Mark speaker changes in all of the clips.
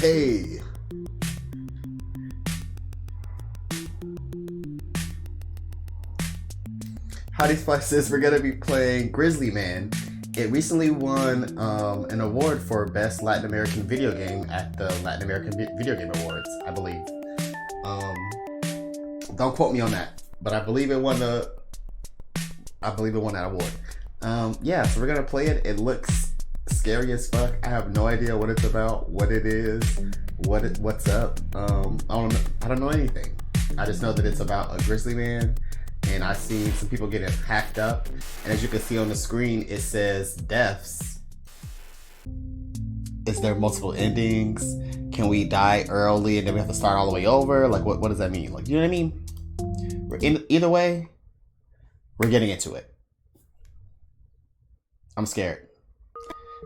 Speaker 1: Hey, 2025's, we're gonna be playing Grizzly Man. It recently won an award for Best Latin American Video Game at the Latin American Video Game Awards, I believe. Um, don't quote me on that, but I believe it won that award. Yeah, so we're gonna play it. It looks scary as fuck. I have no idea what it's about, what it is, what's up. I don't know anything. I just know that it's about a grizzly man, and I see some people getting hacked up. And as you can see on the screen, it says deaths. Is there multiple endings? Can we die early and then we have to start all the way over? Like, what does that mean? Like, you know what I mean? Either way, we're getting into it. I'm scared.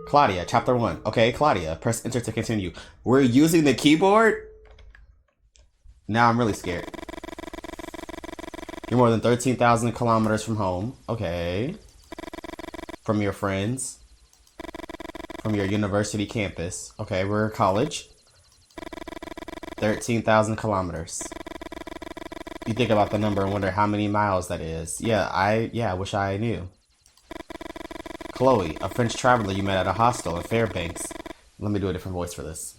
Speaker 1: Claudia, chapter 1. Okay, Claudia, press enter to continue. We're using the keyboard? Now I'm really scared. You're more than 13,000 kilometers from home. Okay. From your friends. From your university campus. Okay, we're college. 13,000 kilometers. You think about the number and wonder how many miles that is. I wish I knew. Chloe, a French traveler you met at a hostel in Fairbanks. Let me do a different voice for this.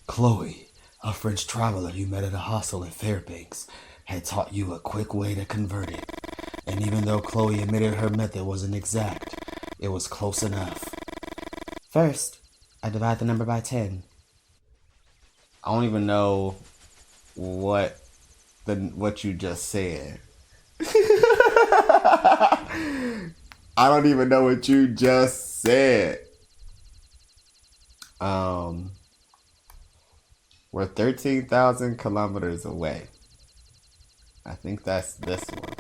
Speaker 1: Chloe, a French traveler you met at a hostel in Fairbanks, had taught you a quick way to convert it. And even though Chloe admitted her method wasn't exact, it was close enough. First, I divide the number by 10. I don't even know what you just said. I don't even know what you just said. We're 13,000 kilometers away. I think that's this one.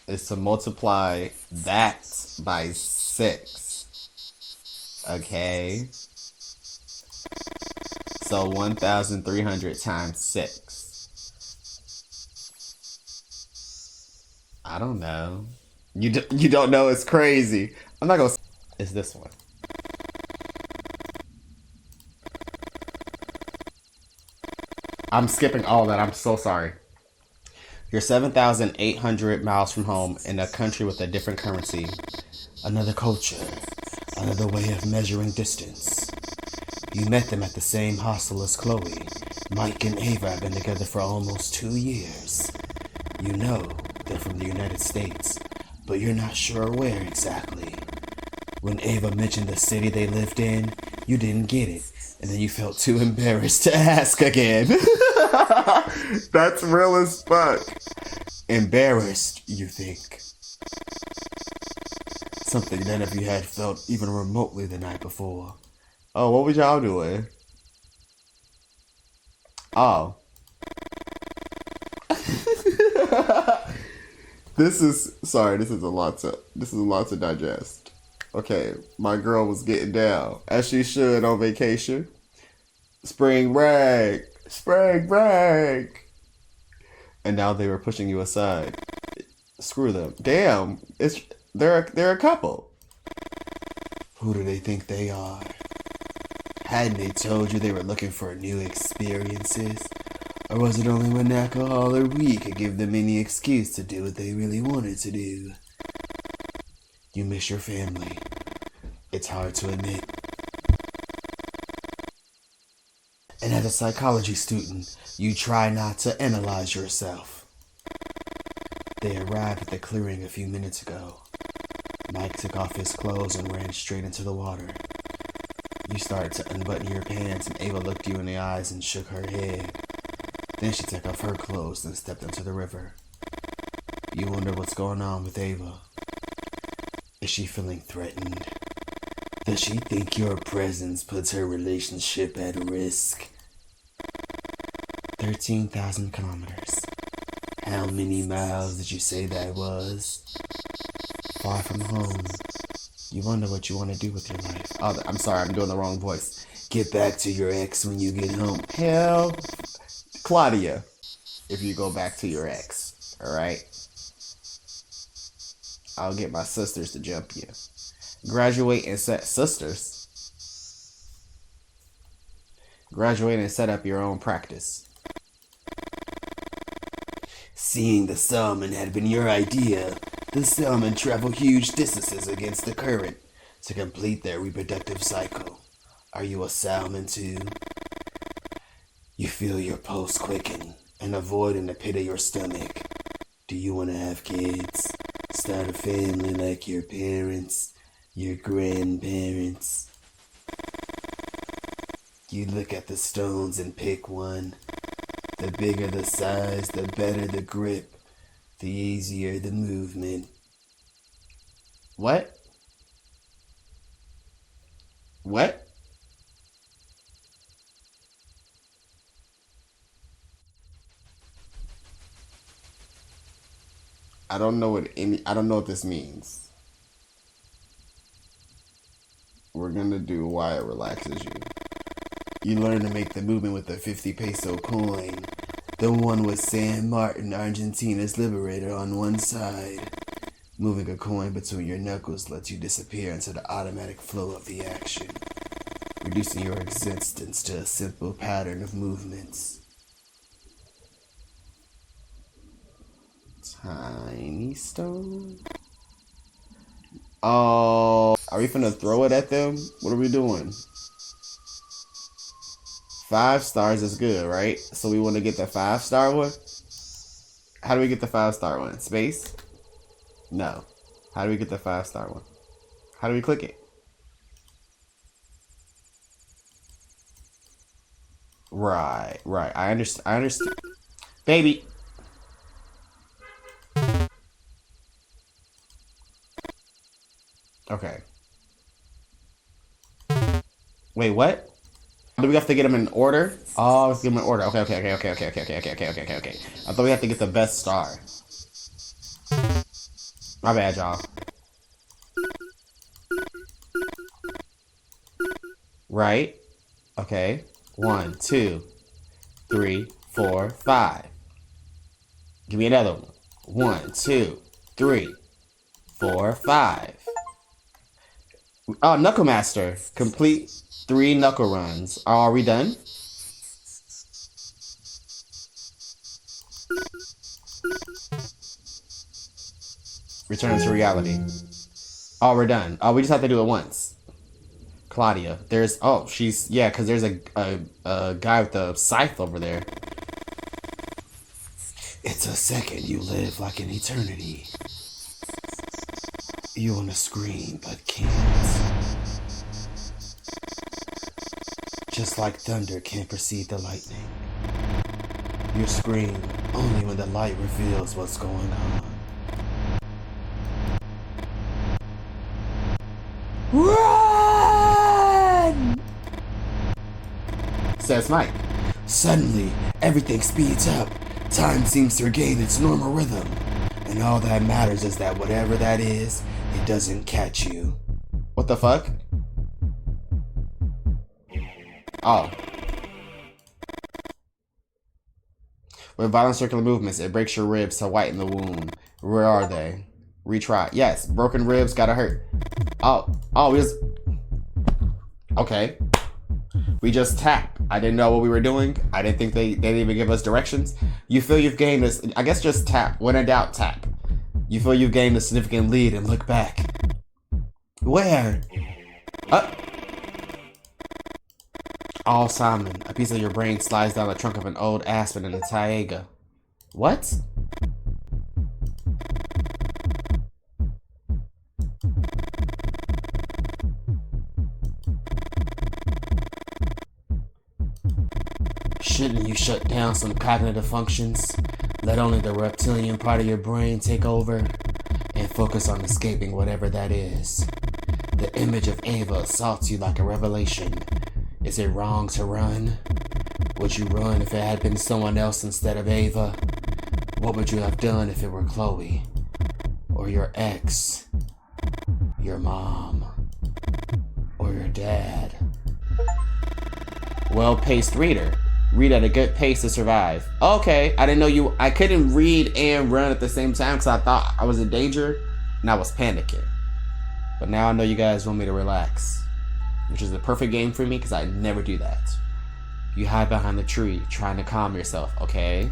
Speaker 1: It's to multiply that by 6. Okay. So 1,300 times 6. I don't know. You don't know, it's crazy. I'm not gonna. It's this one. I'm skipping all that. I'm so sorry. You're 7,800 miles from home in a country with a different currency. Another culture. Another way of measuring distance. You met them at the same hostel as Chloe. Mike and Ava have been together for almost 2 years. You know they're from the United States, but you're not sure where exactly. When Ava mentioned the city they lived in, you didn't get it, and then you felt too embarrassed to ask again. That's real as fuck. Embarrassed, you think. Something none of you had felt even remotely the night before. Oh, what was y'all doing? Oh. This is a lot to digest. Okay, my girl was getting down, as she should on vacation. Spring break. And now they were pushing you aside. Screw them. Damn, they're a couple. Who do they think they are? Hadn't they told you they were looking for new experiences? Or was it only when alcohol or weed could give them any excuse to do what they really wanted to do? You miss your family. It's hard to admit. And as a psychology student, you try not to analyze yourself. They arrived at the clearing a few minutes ago. Mike took off his clothes and ran straight into the water. You started to unbutton your pants and Ava looked you in the eyes and shook her head. Then she took off her clothes and stepped into the river. You wonder what's going on with Ava. Is she feeling threatened? Does she think your presence puts her relationship at risk? 13,000 kilometers. How many miles did you say that was? Far from home. You wonder what you want to do with your life. Oh, I'm sorry, I'm doing the wrong voice. Get back to your ex when you get home. Hell, Claudia, if you go back to your ex, alright? I'll get my sisters to jump you. Graduate and set sisters. Graduate and set up your own practice.
Speaker 2: Seeing the salmon had been your idea, the salmon travel huge distances against the current to complete their reproductive cycle. Are you a salmon too? You feel your pulse quicken and a void in the pit of your stomach. Do you want to have kids? Start a family like your parents, your grandparents? You look at the stones and pick one. The bigger the size, the better the grip, the easier the movement.
Speaker 1: What? What? I don't know what this means. We're gonna do why it relaxes you.
Speaker 2: You learn to make the movement with a 50 peso coin. The one with San Martin, Argentina's liberator on one side. Moving a coin between your knuckles lets you disappear into the automatic flow of the action, reducing your existence to a simple pattern of movements.
Speaker 1: Tiny stone? Oh, are we finna throw it at them? What are we doing? 5 stars is good, right? So we want to get the 5-star one? How do we get the 5-star one? Space? No. How do we get the 5-star one? How do we click it? Right. I understand. Baby. Okay. Wait, what? Do we have to get them in order? Oh, let's get them in order. Okay. I thought we had to get the best star. My bad, y'all. Right? Okay. 1, 2, 3, 4, 5. Give me another one. 1, 2, 3, 4, 5. Oh, Knuckle Master. Complete 3 knuckle runs. Are we done? Return to reality. Oh, we're done. Oh, we just have to do it once. Claudia. There's... Oh, she's... Yeah, because there's a guy with a scythe over there.
Speaker 2: It's a second you live like an eternity. You want to scream, but can't. Just like thunder can't precede the lightning. You scream only when the light reveals what's going on. Run!
Speaker 1: Says Mike.
Speaker 2: Suddenly, everything speeds up. Time seems to regain its normal rhythm. And all that matters is that whatever that is, it doesn't catch you.
Speaker 1: What the fuck? Oh. With violent circular movements, it breaks your ribs to whiten the wound. Where are they? Retry. Yes, broken ribs gotta hurt. Oh, we just... Okay. We just tap. I didn't know what we were doing. I didn't think they didn't even give us directions. You feel you've gained this... I guess just tap. When in doubt, tap. You feel you've gained a significant lead and look back.
Speaker 2: Where?
Speaker 1: Oh, Simon. A piece of your brain slides down the trunk of an old aspen in the taiga. What? Shouldn't you shut down some cognitive functions? Let only the reptilian part of your brain take over and focus on escaping whatever that is. The image of Ava assaults you like a revelation. Is it wrong to run? Would you run if it had been someone else instead of Ava? What would you have done if it were Chloe? Or your ex? Your mom? Or your dad? Well-paced reader. Read at a good pace to survive. Okay, I didn't know I couldn't read and run at the same time because I thought I was in danger and I was panicking. But now I know you guys want me to relax, which is the perfect game for me because I never do that. You hide behind the tree, trying to calm yourself, okay?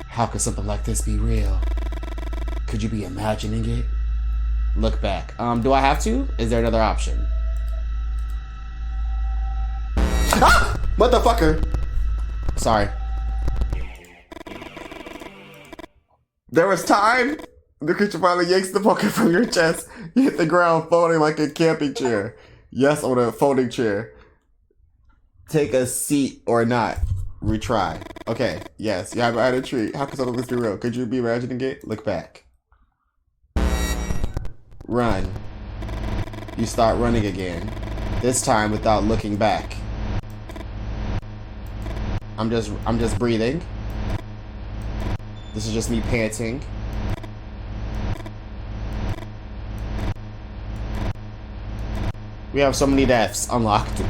Speaker 1: How could something like this be real? Could you be imagining it? Look back. Do I have to? Is there another option? Ah! Motherfucker! Sorry. There was time. The creature finally yanks the poker from your chest. You hit the ground, folding like a camping chair. Yes, on a folding chair. Take a seat or not. Retry. Okay, yes, you have a tree. How could something like this be real? Could you be imagining it? Look back. Run. You start running again. This time without looking back. I'm just breathing. This is just me panting. We have so many deaths unlocked.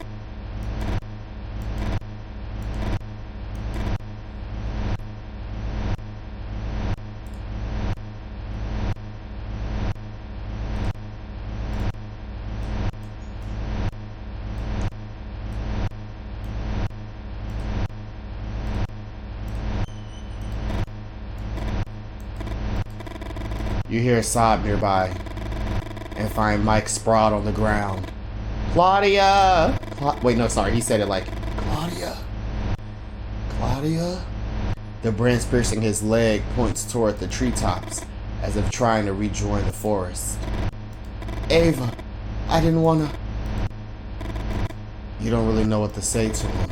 Speaker 1: You hear a sob nearby and find Mike sprawled on the ground. Claudia! Wait, no, sorry. He said it like, Claudia? Claudia? The branch piercing his leg points toward the treetops as if trying to rejoin the forest. Ava, I didn't wanna... You don't really know what to say to him.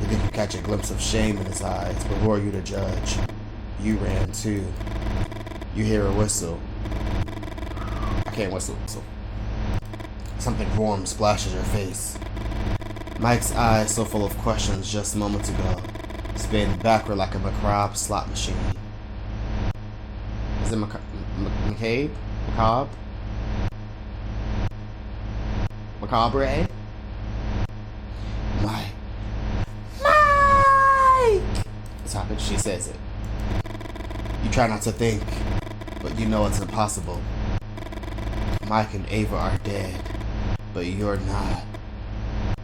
Speaker 1: You think you catch a glimpse of shame in his eyes, but who are you to judge? You ran too. You hear a whistle. I can't whistle. Something warm splashes your face. Mike's eyes, so full of questions just moments ago, spin backward like a macabre slot machine. Is it macabre? Macabre? Macabre? Mike! Stop it, she says it. You try not to think, but you know it's impossible. Mike and Ava are dead, but you're not.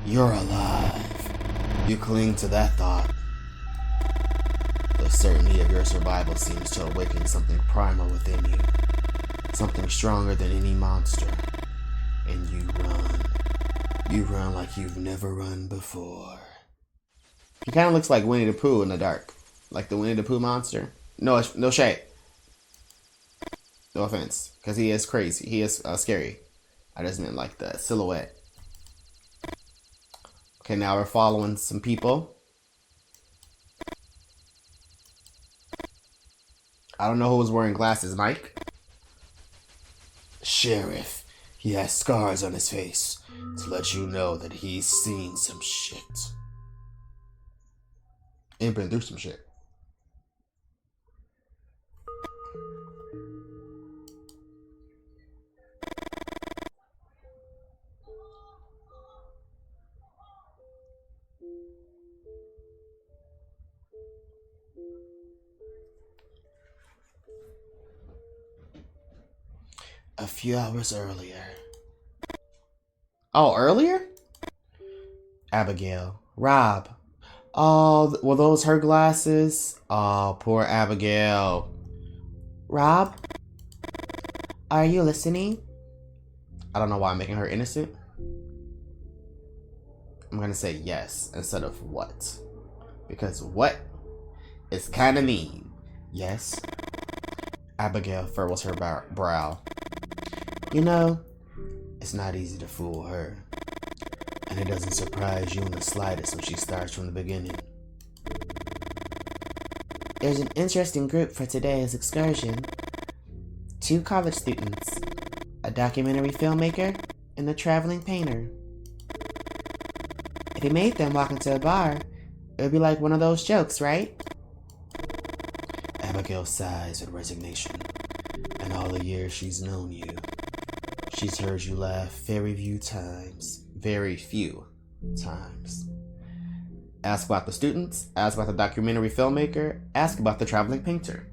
Speaker 1: You're alive. You cling to that thought. The certainty of your survival seems to awaken something primal within you. Something stronger than any monster. And you run. You run like you've never run before. He kind of looks like Winnie the Pooh in the dark. Like the Winnie the Pooh monster. No shade. No offense. Because he is crazy. He is scary. I just meant like the silhouette. Okay, now we're following some people. I don't know who was wearing glasses, Mike. Sheriff. He has scars on his face to let you know that he's seen some shit. And been through some shit. A few hours earlier. Oh, earlier? Abigail. Rob. Oh, were those her glasses? Oh, poor Abigail. Rob? Are you listening? I don't know why I'm making her innocent. I'm gonna say yes instead of what. Because what is kind of mean. Yes. Abigail furrows her brow. You know, it's not easy to fool her. And it doesn't surprise you in the slightest when she starts from the beginning. There's an interesting group for today's excursion. 2 college students, a documentary filmmaker, and a traveling painter. If you made them walk into a bar, it would be like one of those jokes, right? Abigail sighs with resignation. In all the years she's known you, she's heard you laugh very few times. Ask about the students, ask about the documentary filmmaker, ask about the traveling painter.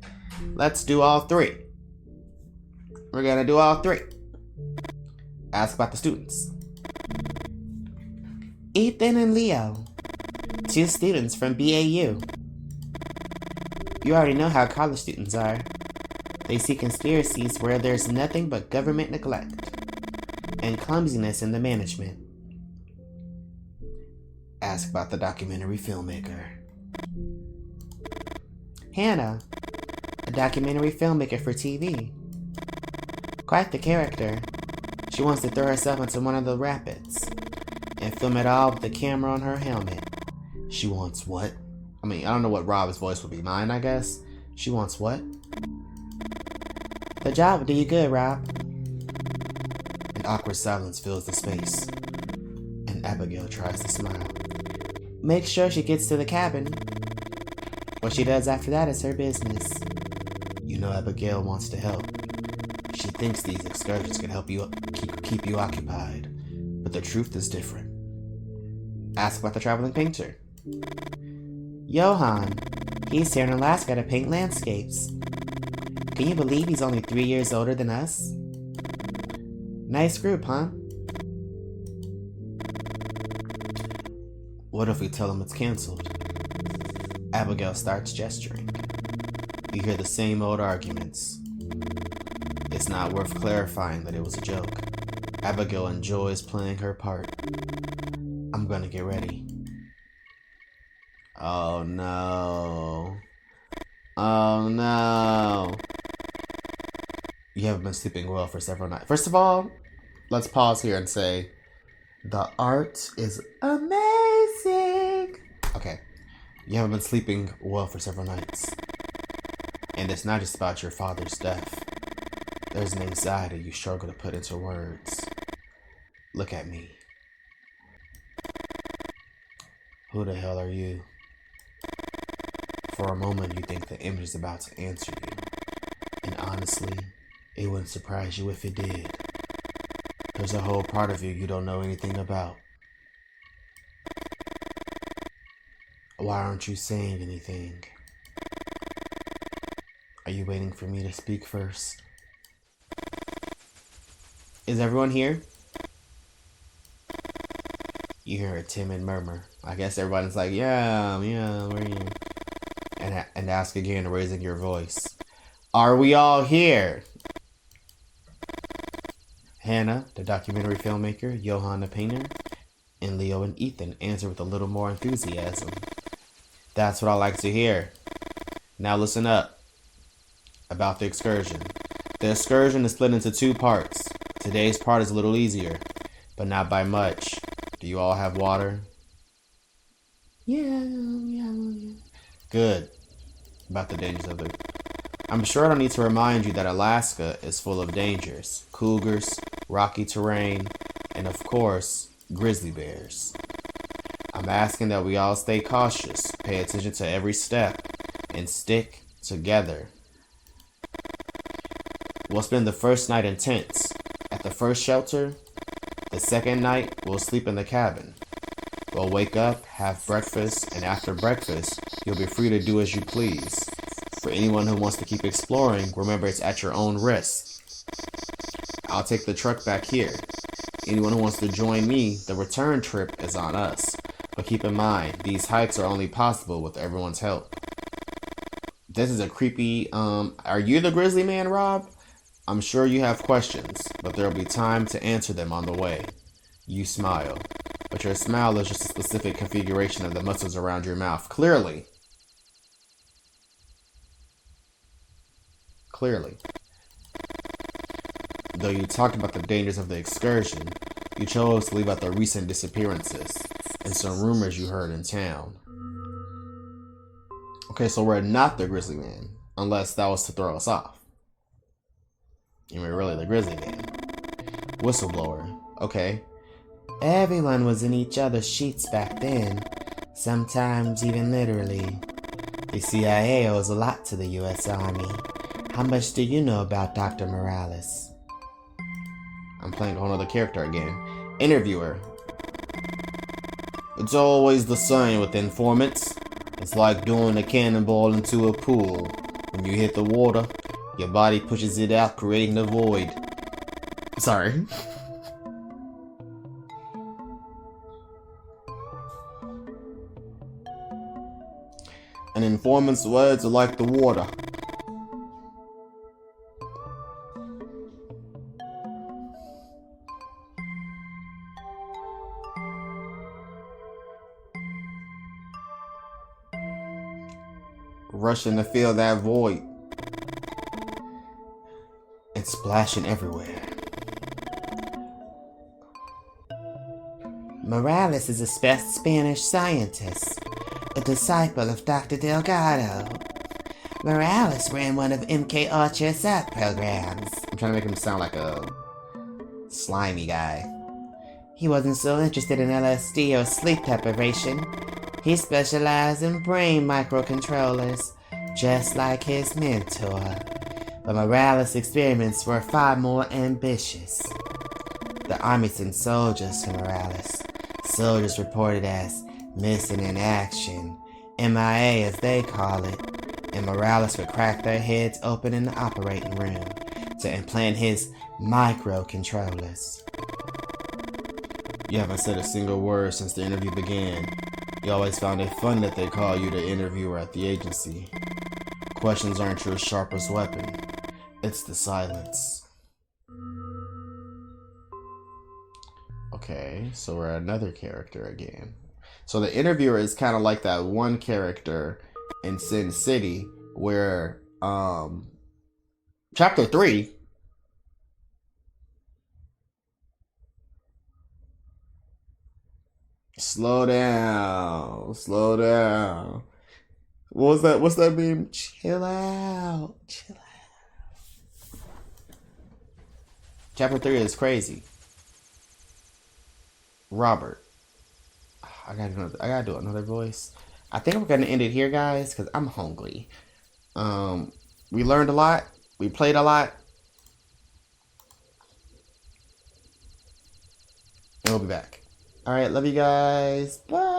Speaker 1: Let's do all 3. We're gonna do all 3. Ask about the students. Ethan and Leo, 2 students from BAU. You already know how college students are. They see conspiracies where there's nothing but government neglect and clumsiness in the management.
Speaker 2: Ask about the documentary filmmaker.
Speaker 1: Hannah, a documentary filmmaker for TV. Quite the character. She wants to throw herself into one of the rapids and film it all with the camera on her helmet.
Speaker 2: She wants what?
Speaker 1: I mean, I don't know what Rob's voice would be. Mine, I guess. She wants what? The job will do you good, Rob.
Speaker 2: An awkward silence fills the space, and Abigail tries to smile.
Speaker 1: Make sure she gets to the cabin. What she does after that is her business.
Speaker 2: You know Abigail wants to help. She thinks these excursions can help you keep you occupied, but the truth is different.
Speaker 1: Ask about the traveling painter. Johan. He's here in Alaska to paint landscapes. Can you believe he's only 3 years older than us? Nice group, huh?
Speaker 2: What if we tell him it's canceled?
Speaker 1: Abigail starts gesturing.
Speaker 2: You hear the same old arguments. It's not worth clarifying that it was a joke. Abigail enjoys playing her part. I'm gonna get ready. Oh no. Oh no. You haven't been sleeping well for several nights.
Speaker 1: First of all, let's pause here and say the art is amazing.
Speaker 2: Okay. You haven't been sleeping well for several nights. And it's not just about your father's death. There's an anxiety you struggle to put into words. Look at me. Who the hell are you? For a moment, you think the image is about to answer you. And honestly, it wouldn't surprise you if it did. There's a whole part of you don't know anything about. Why aren't you saying anything? Are you waiting for me to speak first?
Speaker 1: Is everyone here?
Speaker 2: You hear a timid murmur.
Speaker 1: I guess everyone's like, yeah, we're here.
Speaker 2: And ask again, raising your voice.
Speaker 1: Are we all here?
Speaker 2: Hannah, the documentary filmmaker, Johan the painter, and Leo and Ethan answer with a little more enthusiasm.
Speaker 1: That's what I like to hear. Now listen up.
Speaker 2: About the excursion.
Speaker 1: The excursion is split into 2 parts. Today's part is a little easier, but not by much.
Speaker 2: Do you all have water?
Speaker 1: Yeah.
Speaker 2: Good. About the dangers of it.
Speaker 1: I'm sure I don't need to remind you that Alaska is full of dangers. Cougars, rocky terrain, and of course, grizzly bears. I'm asking that we all stay cautious, pay attention to every step, and stick together. We'll spend the first night in tents at the first shelter. The second night, we'll sleep in the cabin. We'll wake up, have breakfast, and after breakfast, you'll be free to do as you please. For anyone who wants to keep exploring, remember it's at your own risk. I'll take the truck back here. Anyone who wants to join me, the return trip is on us. But keep in mind, these hikes are only possible with everyone's help. This is a creepy, are you the Grizzly Man, Rob? I'm sure you have questions, but there'll be time to answer them on the way. You smile, but your smile is just a specific configuration of the muscles around your mouth. Clearly. Though you talked about the dangers of the excursion, you chose to leave out the recent disappearances and some rumors you heard in town. Okay, so we're not the Grizzly Man, unless that was to throw us off. You were really the Grizzly Man. Whistleblower. Okay. Everyone was in each other's sheets back then, sometimes even literally. The CIA owes a lot to the U.S. Army. How much do you know about Dr. Morales? I'm playing a whole other character again. Interviewer. It's always the same with informants. It's like doing a cannonball into a pool. When you hit the water, your body pushes it out, creating a void. Sorry. An informant's words are like the water. Rushing to fill that void. It's splashing everywhere.
Speaker 2: Morales is a Spanish scientist, a disciple of Dr. Delgado. Morales ran one of MK Ultra's art programs.
Speaker 1: I'm trying to make him sound like a slimy guy.
Speaker 2: He wasn't so interested in LSD or sleep deprivation. He specialized in brain microcontrollers, just like his mentor. But Morales' experiments were far more ambitious. The army sent soldiers to Morales. Soldiers reported as missing in action, MIA as they call it, and Morales would crack their heads open in the operating room to implant his microcontrollers.
Speaker 1: You haven't said a single word since the interview began. You always found it fun that they call you the interviewer at the agency. Questions aren't your sharpest weapon. It's the silence. Okay, so we're another character again. So the interviewer is kind of like that one character in Sin City where chapter 3 slow down. What's that meme? Chill out. Chapter 3 is crazy. Robert. I gotta do another voice. I think we're gonna end it here, guys, because I'm hungry. We learned a lot. We played a lot. And we'll be back. Alright, love you guys. Bye.